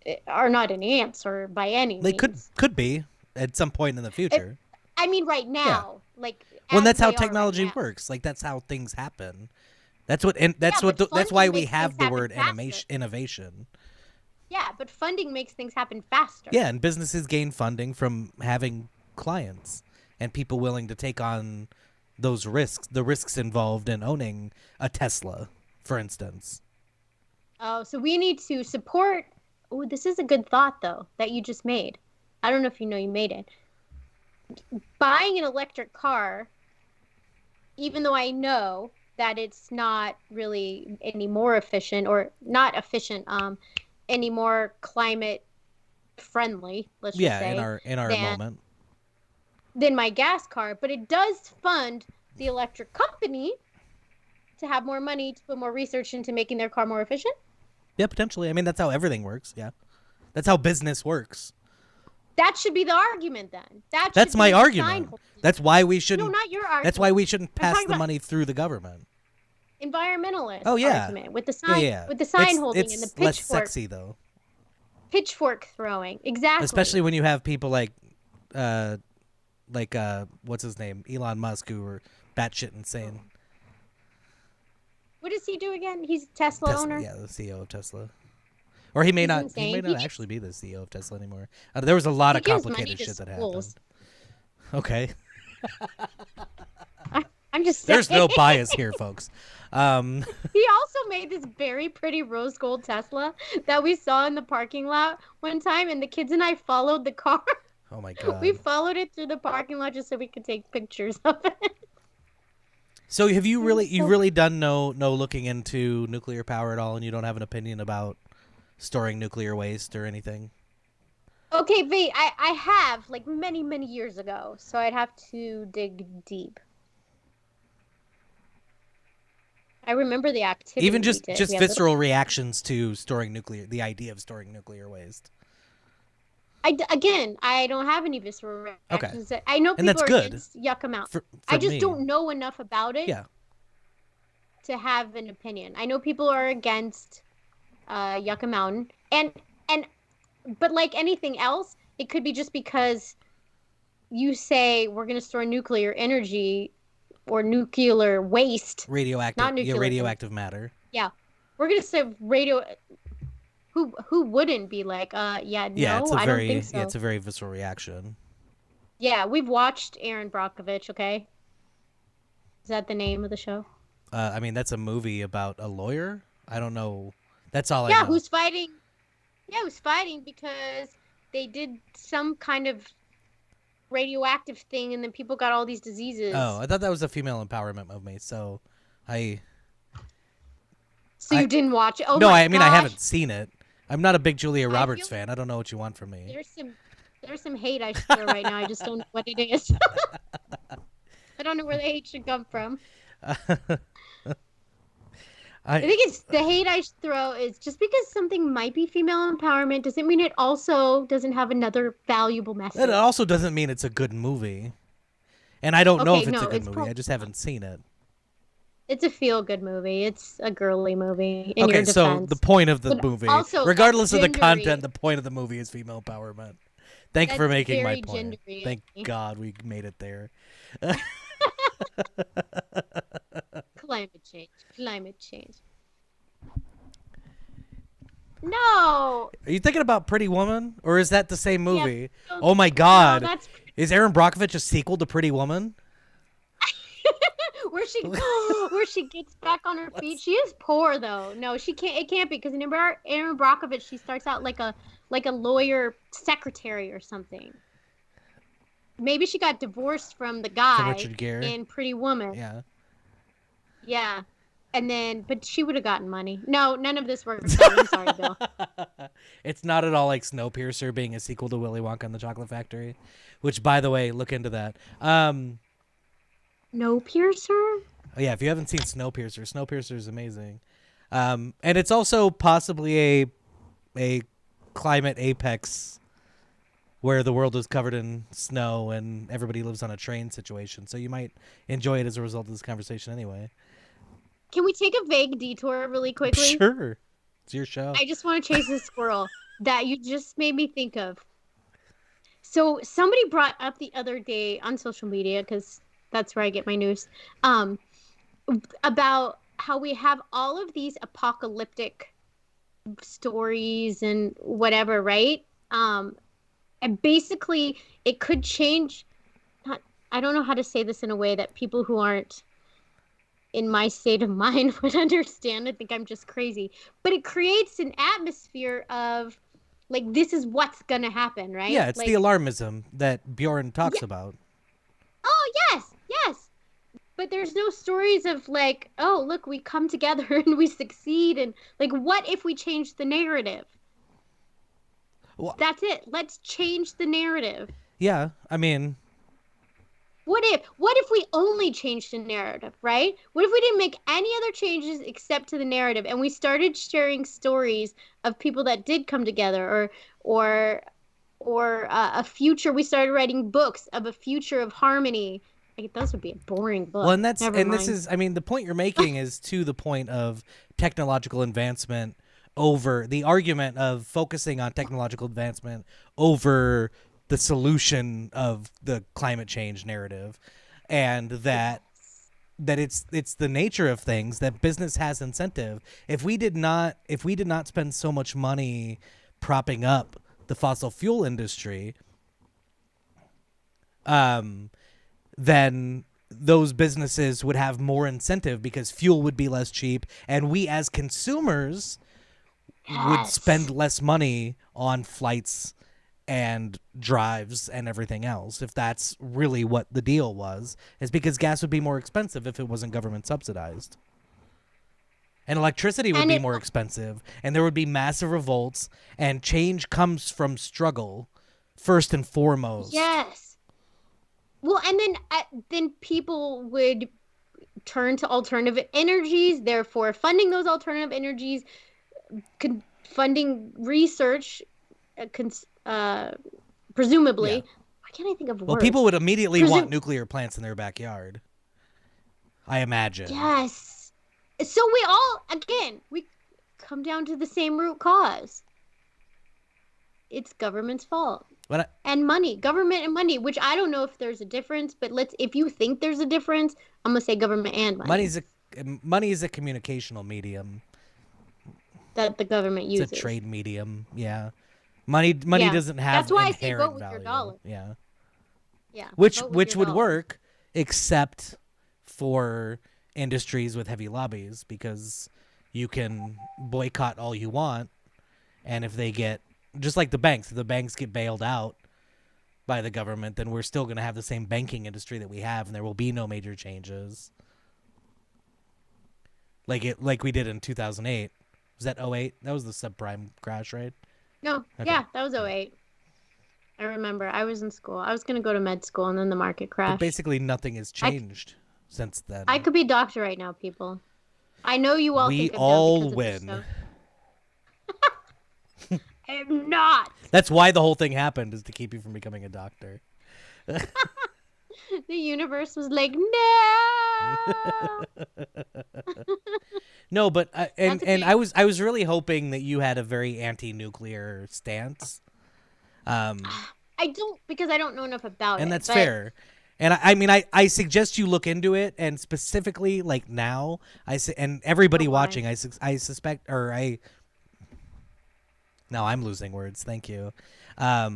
an answer by any They means. could be at some point in the future. I mean, right now, like. Well, as that's how they are right technology now. works. Like, that's how things happen. That's what, and that's Yeah, what. but That's why funding we makes have things the happen word faster. innovation. Yeah, but funding makes things happen faster. Yeah, and businesses gain funding from having clients and people willing to take on those risks. The risks involved in owning a Tesla, for instance. Oh, so we need to support. Oh, this is a good thought, though, that you just made. I don't know if you know you made it. Buying an electric car, even though I know that it's not really any more efficient, or not efficient, any more climate friendly, let's just Yeah, say, in our than, moment. than my gas car. But it does fund the electric company to have more money to put more research into making their car more efficient. Yeah, potentially. I mean, that's how everything works. Yeah, that's how business works. That should be the argument then. That's should my be the argument. sign-. That's why we No, shouldn't. not your argument. That's why we shouldn't I'm pass talking the about- money through the government. environmentalist Oh yeah, argument with the yeah, sign yeah. with the sign holding and the It's less pitchfork sexy though, throwing. Exactly. especially when you have people uh, what's his name, Elon Musk, who are batshit insane. What does he do again? He's a Tesla Tesla, owner. yeah, the CEO of Tesla. Or he may He's not. He insane. may not actually be the CEO of Tesla anymore. There was a lot He of gives money complicated to shit that schools. happened. Okay. I'm just saying. There's no bias here, folks. He also made this very pretty rose gold Tesla that we saw in the parking lot one time, and the kids and I followed the car. Oh my god. We followed it through the parking lot just so we could take pictures of it. So have you really so- you've really done no looking into nuclear power at all, and you don't have an opinion about storing nuclear waste or anything? Okay, wait, I have, like, many, many years ago, so I'd have to dig deep. I remember the activity. Even just we did. visceral reactions to storing the idea of storing nuclear waste. Again, I don't have any visceral reactions. Okay. I know And people that's are good. against Yucca Mountain. For I just me. don't know enough about it Yeah. to have an opinion. I know people are against Yucca Mountain, but like anything else, it could be just because you say we're going to store nuclear energy or nuclear waste. Radioactive, Not nuclear. radioactive matter. Yeah, we're going to say radio. Who wouldn't be like, yeah, no, Yeah, I don't think so. Yeah, it's a very visceral reaction. Yeah, we've watched Aaron Brockovich, okay? Is that the name of the show? I mean, that's a movie about a lawyer. I don't know. That's all I Yeah, know. who's fighting? Yeah, who's fighting because they did some kind of radioactive thing, and then people got all these diseases. Oh, I thought that was a female empowerment movie. So, you didn't watch it? Oh no, my I mean I gosh. haven't seen it. I'm not a big Julia Roberts feel- fan. I don't know what you want from me. There's some hate I should throw right now. I just don't know what it is. I don't know where the hate should come from. I think it's the hate I should throw is just because something might be female empowerment doesn't mean it also doesn't have another valuable message. It also doesn't mean it's a good movie. And I don't know if it's a good movie. probably I just haven't seen it. It's a feel-good movie. It's a girly movie. In Okay, your so defense. the point of the But movie, also regardless of the gendery. content, the point of the movie is female empowerment. Thank you for That's making my very point. gendery. Thank God we made it there. Climate change. No. Are you thinking about Pretty Woman, or is that the same movie? Yeah, Oh my no, God! that's Is Aaron Brockovich a sequel to Pretty Woman? where she gets back on her feet. She is poor though. No, she can't. It can't be because in Aaron Brockovich, she starts out like a lawyer secretary or something. Maybe she got divorced from the guy Richard Gere? in Pretty Woman. Yeah. Yeah. And then, but she would have gotten money. No, none of this works out. I'm sorry, Bill. It's not at all like Snowpiercer being a sequel to Willy Wonka and the Chocolate Factory, which, by the way, look into that. No piercer? Oh, yeah, if you haven't seen Snowpiercer is amazing. And it's also possibly a climate apex where the world is covered in snow and everybody lives on a train situation. So you might enjoy it as a result of this conversation anyway. Can we take a vague detour really quickly? Sure. It's your show. I just want to chase this squirrel that you just made me think of. So somebody brought up the other day on social media, because that's where I get my news, about how we have all of these apocalyptic stories and whatever, right? And basically it could change. I don't know how to say this in a way that people who aren't in my state of mind would understand. I think I'm just crazy. But it creates an atmosphere of, like, this is what's going to happen, right? Yeah, it's like, the alarmism that Bjorn talks about. Oh, yes. But there's no stories of, like, oh, look, we come together and we succeed. And, like, what if we change the narrative? Well, That's it. Let's change the narrative. yeah, I mean, What if we only changed the narrative, right? What if we didn't make any other changes except to the narrative, and we started sharing stories of people that did come together, or a future? We started writing books of a future of harmony those would be a boring book. Well, Never mind. this is, I mean, the point you're making is to the point of technological advancement over the argument of focusing on technological advancement over the solution of the climate change narrative, and that it's the nature of things that business has incentive. If we did not spend so much money propping up the fossil fuel industry, then those businesses would have more incentive because fuel would be less cheap, and we as consumers would spend less money on flights and drives and everything else. If that's really what the deal was, is because gas would be more expensive if it wasn't government subsidized. And electricity would be more expensive, and there would be massive revolts, and change comes from struggle first and foremost. Yes. Well, and then people would turn to alternative energies, therefore funding those alternative energies, funding research, presumably. Yeah. Why can't I think of words? Well, people would immediately want nuclear plants in their backyard, I imagine. Yes. So we come down to the same root cause. It's government's fault. And money, government and money, which I don't know if there's a difference, but if you think there's a difference, I'm gonna say government and money. Money is a communicational medium that the government uses. It's a trade medium, yeah. Money doesn't have. That's why I say vote with value. Your dollar. Yeah. Yeah. Which would work, except for industries with heavy lobbies, because you can boycott all you want, and if they get, just like the banks, if the banks get bailed out by the government, then we're still going to have the same banking industry that we have, and there will be no major changes. Like we did in 2008. Was that 2008? That was the subprime crash, right? No, okay. Yeah, that was 2008. I remember. I was in school. I was going to go to med school, and then the market crashed. But basically nothing has changed since then. I could be a doctor right now, people. I know you all think I'm all win. I'm not. That's why the whole thing happened, is to keep you from becoming a doctor. The universe was like, no. No, but I was really hoping that you had a very anti-nuclear stance. I don't, because I don't know enough about it. And that's fair. And I mean, I suggest you look into it, and specifically like now, and everybody watching, I suspect, or now I'm losing words. Thank you. I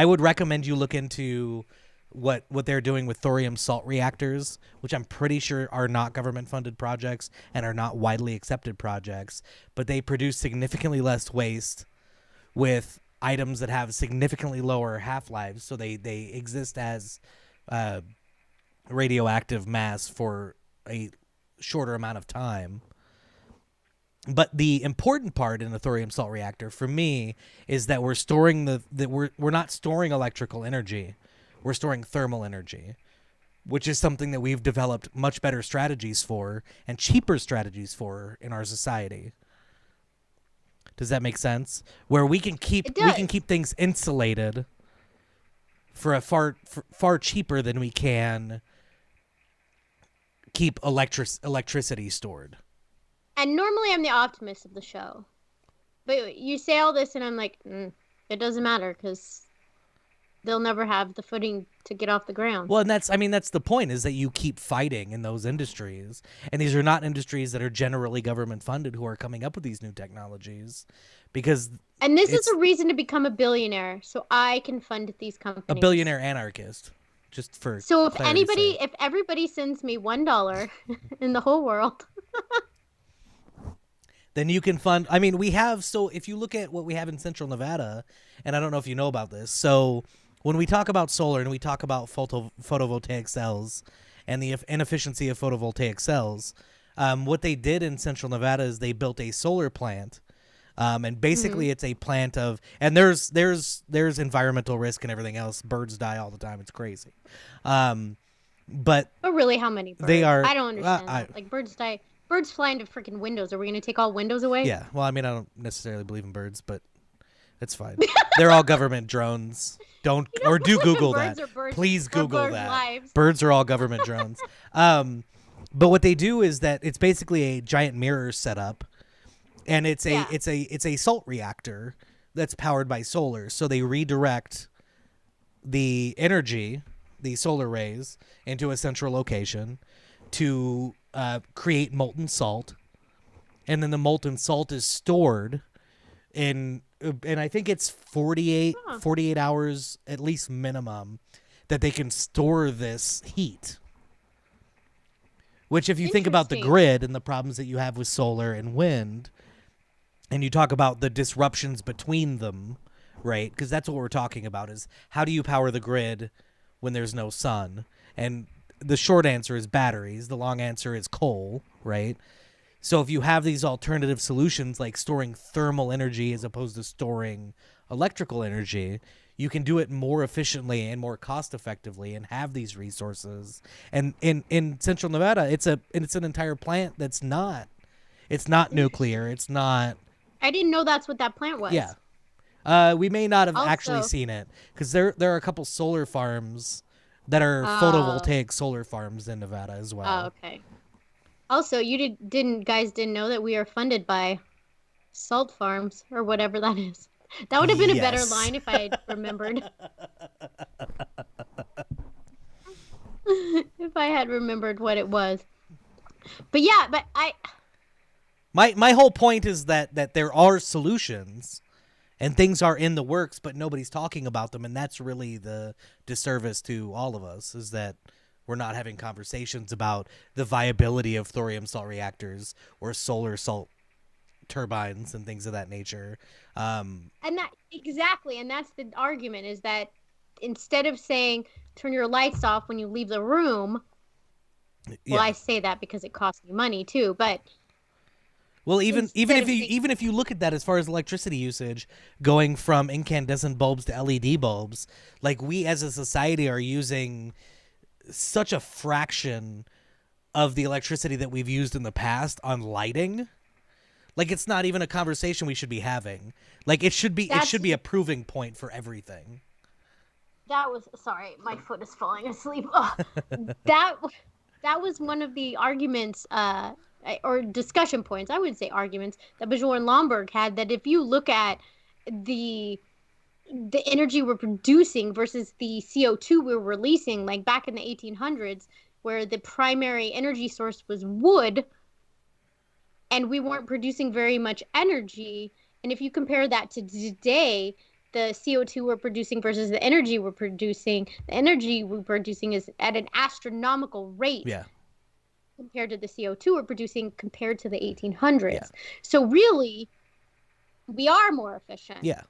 would recommend you look into what they're doing with thorium salt reactors, which I'm pretty sure are not government funded projects and are not widely accepted projects, but they produce significantly less waste with items that have significantly lower half-lives, so they exist as radioactive mass for a shorter amount of time. But the important part in the thorium salt reactor for me is that we're storing we're not storing electrical energy. We're storing thermal energy, which is something that we've developed much better strategies for and cheaper strategies for in our society. Does that make sense? Where we can keep things insulated for a far cheaper than we can keep electricity stored. And normally I'm the optimist of the show, but you say all this and I'm like, it doesn't matter because they'll never have the footing to get off the ground. Well, and that's the point, is that you keep fighting in those industries, and these are not industries that are generally government funded who are coming up with these new technologies, and this is a reason to become a billionaire, so I can fund these companies. A billionaire anarchist, just for so if everybody sends me $1 in the whole world. Then you can fund. I mean, if you look at what we have in Central Nevada, and I don't know if you know about this. So when we talk about solar and we talk about photovoltaic cells and the inefficiency of photovoltaic cells, what they did in Central Nevada is they built a solar plant. And basically it's a plant of, and there's environmental risk and everything else. Birds die all the time. It's crazy. But really, how many birds? They are, I don't understand. Like birds die. Birds fly into freaking windows. Are we going to take all windows away? Yeah. Well, I mean, I don't necessarily believe in birds, but It's fine. They're all government drones. Don't or do Google that. Please Google that. Lives. Birds are all government drones. But what they do is that it's basically a giant mirror setup, and it's a salt reactor that's powered by solar. So they redirect the energy, the solar rays, into a central location to create molten salt, and then the molten salt is stored in, and I think it's 48 hours at least minimum that they can store this heat. Which, if you think about the grid and the problems that you have with solar and wind, and you talk about the disruptions between them, right? Because that's what we're talking about, is how do you power the grid when there's no sun? And the short answer is batteries. The long answer is coal, right? So if you have these alternative solutions like storing thermal energy as opposed to storing electrical energy, you can do it more efficiently and more cost effectively and have these resources. And in Central Nevada, it's an entire plant that's not nuclear. It's not. I didn't know that's what that plant was. Yeah. We may not have actually seen it because there are a couple solar farms that are photovoltaic solar farms in Nevada as well. Oh, okay. Also, you didn't know that we are funded by salt farms or whatever that is. That would have been a better line if I had remembered. If I had remembered what it was. But yeah, but My whole point is that there are solutions and things are in the works, but nobody's talking about them, and that's really the disservice to all of us, is that we're not having conversations about the viability of thorium salt reactors or solar salt turbines and things of that nature. And that's the argument, is that instead of saying turn your lights off when you leave the room, well, I say that because it costs me money too, but well, even if you look at that as far as electricity usage, going from incandescent bulbs to LED bulbs, like, we as a society are using such a fraction of the electricity that we've used in the past on lighting. Like, it's not even a conversation we should be having. Like, it should be a proving point for everything. Sorry, my foot is falling asleep. Oh, that was one of the arguments or discussion points, I would say arguments, that Bjorn Lomborg had, that if you look at the energy we're producing versus the CO2 we're releasing, like back in the 1800s, where the primary energy source was wood, and we weren't producing very much energy. And if you compare that to today, the CO2 we're producing versus the energy we're producing is at an astronomical rate. Yeah. Compared to the CO2 we're producing compared to the 1800s. Yeah. So really, we are more efficient. Yeah.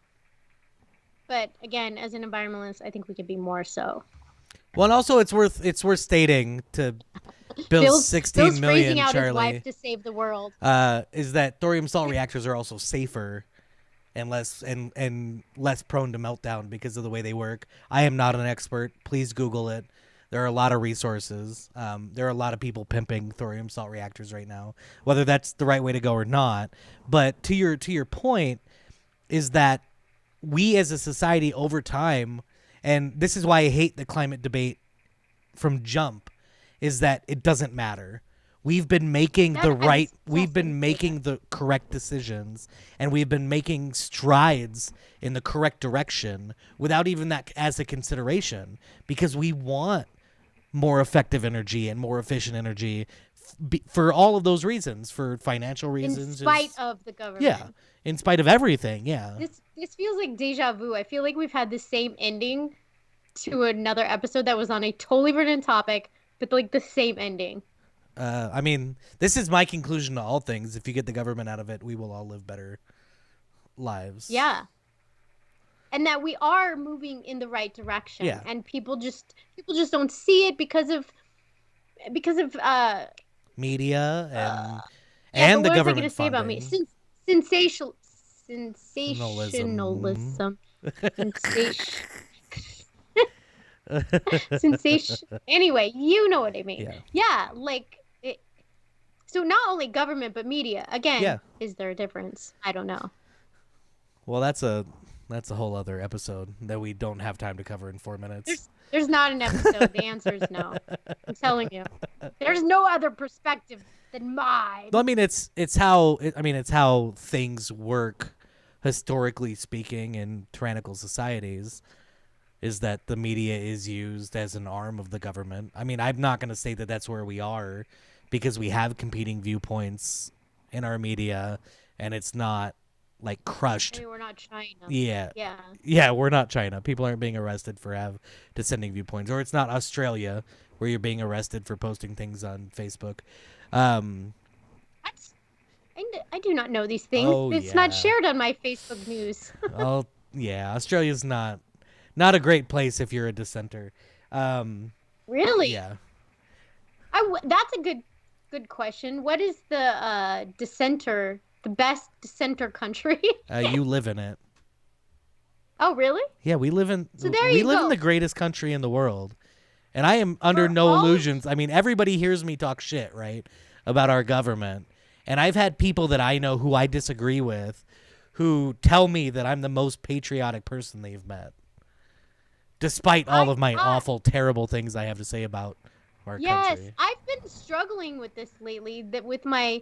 But again, as an environmentalist, I think we could be more so. Well, and also it's worth stating to Bill's 16 Bill's million, freezing out Charlie, his wife to save the world. Is that thorium salt reactors are also safer and less prone to meltdown because of the way they work. I am not an expert. Please Google it. There are a lot of resources. There are a lot of people pimping thorium salt reactors right now, whether that's the right way to go or not. But to your point is that we as a society over time, and this is why I hate the climate debate from jump, is that it doesn't matter. We've been making the correct decisions, and we've been making strides in the correct direction without even that as a consideration, because we want more effective energy and more efficient energy for all of those reasons, for financial reasons. In spite of the government. Yeah, in spite of everything, yeah. This feels like deja vu. I feel like we've had the same ending to another episode that was on a totally different topic, but like the same ending. I mean, this is my conclusion to all things. If you get the government out of it, we will all live better lives. Yeah. And that we are moving in the right direction. Yeah. And people just don't see it because of media and the government. What was I going to say about me? Sensationalism. Sensation. Anyway, you know what I mean. Yeah, like it. So not only government but media. Again, is there a difference? I don't know. Well, that's a that's a whole other episode that we don't have time to cover in 4 minutes. There's not an episode. The answer is no. I'm telling you. There's no other perspective than mine. Well, I mean, it's how things work, historically speaking, in tyrannical societies. Is that the media is used as an arm of the government? I mean, I'm not going to say that that's where we are, because we have competing viewpoints in our media, and it's not like crushed. I mean, we're not China. Yeah. Yeah. Yeah, we're not China. People aren't being arrested for dissenting viewpoints. Or it's not Australia, where you're being arrested for posting things on Facebook. I do not know these things. Oh, It's yeah. not shared on my Facebook news. Oh, yeah. Australia's not a great place if you're a dissenter. Really? Yeah. That's a good question. What is the the best dissenter country? You live in it. Oh, really? Yeah, we live in So there we you live go. in the greatest country in the world. And I am under For no all- illusions. I mean, everybody hears me talk shit, right, about our government. And I've had people that I know who I disagree with who tell me that I'm the most patriotic person they've met. Despite all of my awful, terrible things I have to say about our country. I've been struggling with this lately, that with my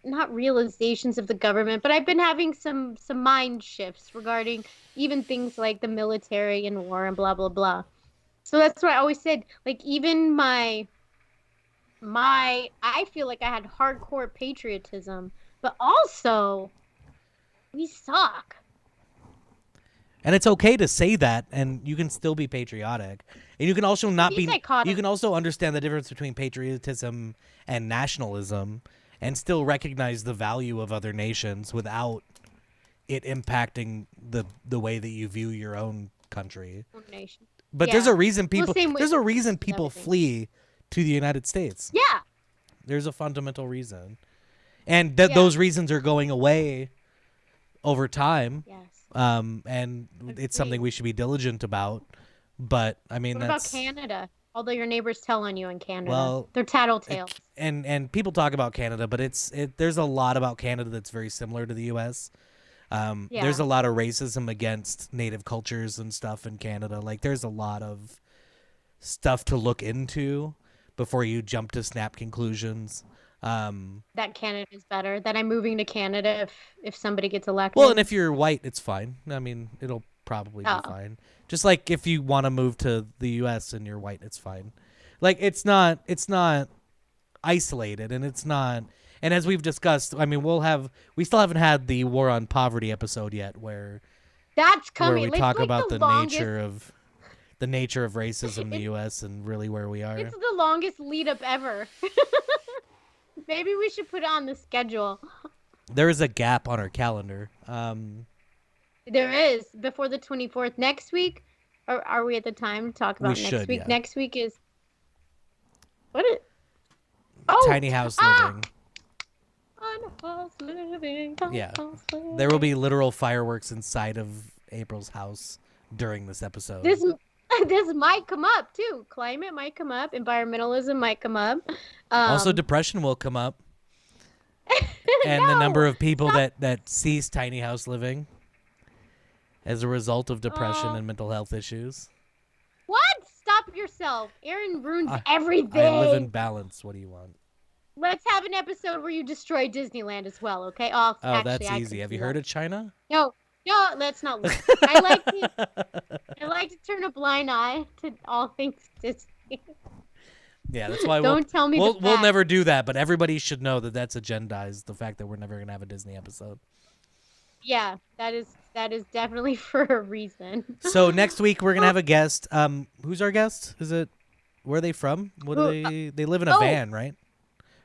not realizations of the government, but I've been having some mind shifts regarding even things like the military and war and blah blah blah. So that's why I always said, like, even my I feel like I had hardcore patriotism, but also we suck. And it's okay to say that, and you can still be patriotic. And you can also not Be be. psychotic. You can also understand the difference between patriotism and nationalism, and still recognize the value of other nations without it impacting the way that you view your own country. Nation. But there's Yeah. a reason people. same with There's a reason people everything. flee to the United States. Yeah. There's a fundamental reason, and Yeah. those reasons are going away over time. Yes. And it's something we should be diligent about. But I mean, What that's about Canada? Although your neighbors tell on you in Canada, Well, they're tattletales. and people talk about Canada, but there's a lot about Canada that's very similar to the U.S. There's a lot of racism against native cultures and stuff in Canada. Like, there's a lot of stuff to look into before you jump to snap conclusions. That Canada is better. That I'm moving to Canada if somebody gets elected. Well, and if you're white, it's fine. I mean, it'll probably be fine. Just like if you want to move to the U.S. and you're white, it's fine. Like, it's not isolated, and it's not. And as we've discussed, I mean, we still haven't had the war on poverty episode yet, where that's coming. we It's talk like about the nature of racism in the U.S. and really where we are. It's the longest lead up ever. Maybe we should put it on the schedule. There is a gap on our calendar. There is before the 24th next week. Or are we at the time to talk about next should, week? yeah. Next week is Tiny house living. House living. Yeah. House living. There will be literal fireworks inside of April's house during this episode. This might come up too. Climate might come up. Environmentalism might come up. Also, depression will come up. And the number of people that cease tiny house living as a result of depression and mental health issues. What? Stop yourself. Aaron ruins everything. I live in balance. What do you want? Let's have an episode where you destroy Disneyland as well, okay? Oh, Oh, that's easy. Have you heard of China? No, let's not look. I like to turn a blind eye to all things Disney. Yeah, that's why Don't tell me we'll facts. never do that, but everybody should know that that's agendized, the fact that we're never going to have a Disney episode. Yeah, that is definitely for a reason. So next week we're going to have a guest. Who's our guest? Where are they from? What do they live in a van, right?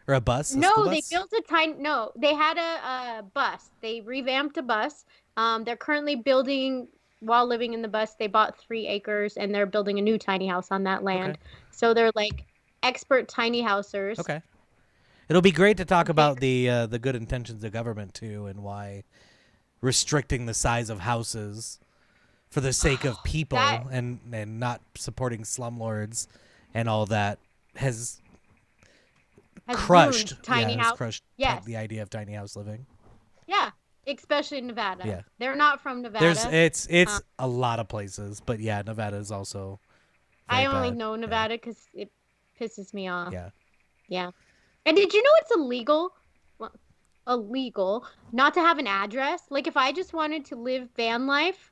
Or a bus? No, they built a tiny. No, they had a bus. They revamped a bus. They're currently building while living in the bus. They bought 3 acres and they're building a new tiny house on that land. Okay. So they're like expert tiny housers. Okay. It'll be great to talk about the good intentions of government too, and why restricting the size of houses for the sake of people and not supporting slumlords and all that has crushed ruined tiny house. crushed Yes. the idea of tiny house living. Yeah. especially in Nevada. Yeah. They're not from Nevada. It's a lot of places, but yeah, Nevada is also very I only bad. know Nevada because it pisses me off. Yeah. Yeah. And did you know it's illegal? Well, illegal not to have an address. Like if I just wanted to live van life,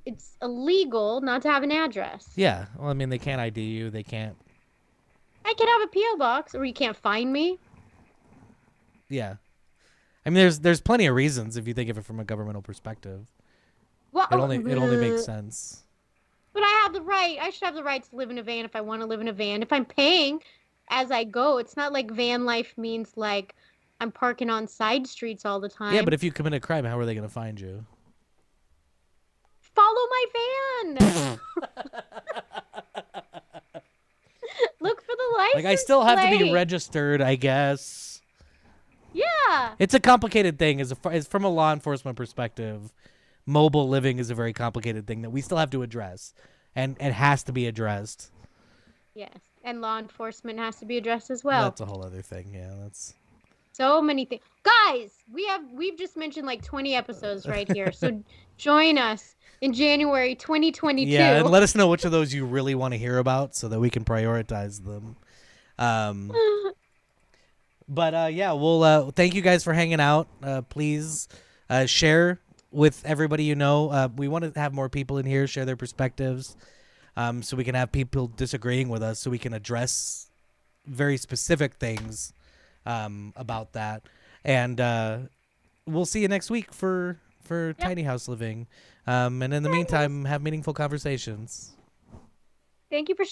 it's illegal not to have an address. Yeah. Well, I mean, they can't ID you. They can't. I can have a PO box, or you can't find me. Yeah. I mean, there's plenty of reasons if you think of it from a governmental perspective. Well, It only makes sense. But I have the right. I should have the right to live in a van if I want to live in a van. If I'm paying as I go, it's not like van life means like I'm parking on side streets all the time. Yeah, but if you commit a crime, how are they going to find you? Follow my van. Look for the license. Like, I still have to be plate. registered, I guess. Yeah. It's a complicated thing. As from a law enforcement perspective, mobile living is a very complicated thing that we still have to address, and it has to be addressed. Yes, and law enforcement has to be addressed as well. That's a whole other thing. Yeah, that's so many things. Guys, we've just mentioned like 20 episodes right here. So join us in January 2022. yeah, and let us know which of those you really want to hear about so that we can prioritize them. But yeah, we'll thank you guys for hanging out. Please share with everybody you know. We want to have more people in here share their perspectives, so we can have people disagreeing with us, so we can address very specific things about that. And we'll see you next week for Tiny House Living. And in the meantime, have meaningful conversations. Thank you for